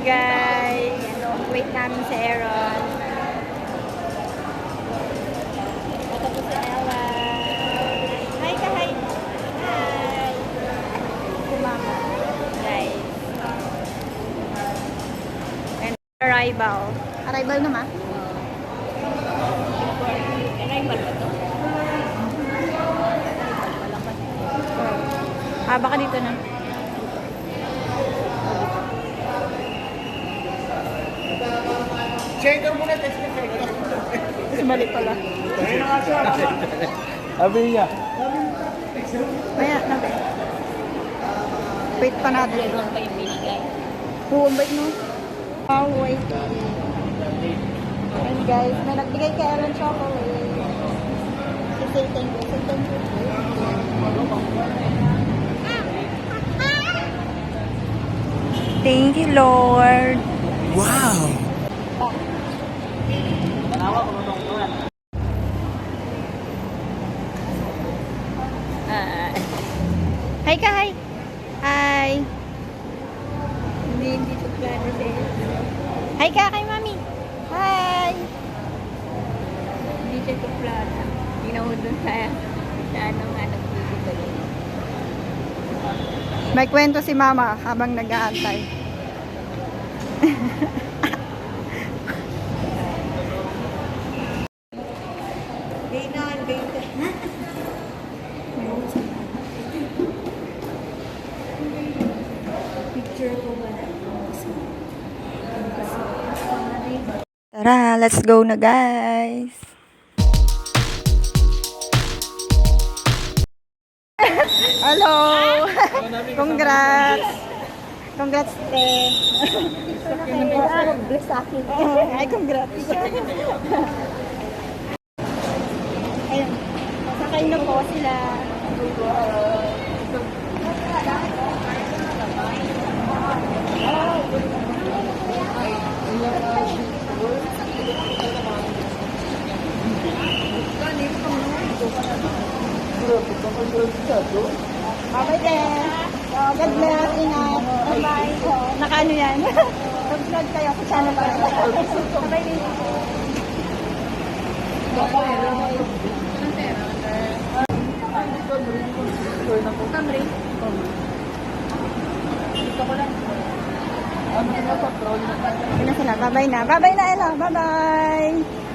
guys. Wait namin sa Aeron. Ito po si Ella. Hi ka, hi. Hi. Si Mama. Guys. And arrival. Arrival naman? Arrival ba ito? Baka dito na. Checker muna, test na checker. Mali pala. Sabi niya. Maya, nabi. Wait pa natin. Doon pa yung binigay. Oo, bait no? Oh, wait. And guys, may nagbigay kay Aaron chocolate. Say thank you. Say thank you. Thank you, Lord. Wow! Hi ka, hi. Hi. Hindi ito plano sa'yo. Hi ka kay Mami. Hi. Hindi siya ito plano. Ginawad doon sa ano nga nagbibigay. May kwento si Mama habang nag-aantay. Tara, let's go na guys. Hello. Congrats. Congrats, te. Bless sa akin. Ay, congrats. Ayun. Sakay na po sila. Bye-bye din. God bless. Ingat. Bye-bye. Naka-ano yan? Mag-vlog kayo sa channel pa. Bye-bye din. Camry. Dito ko lang. Ano na sila? Bye-bye na. Bye-bye na, Ella. Bye-bye.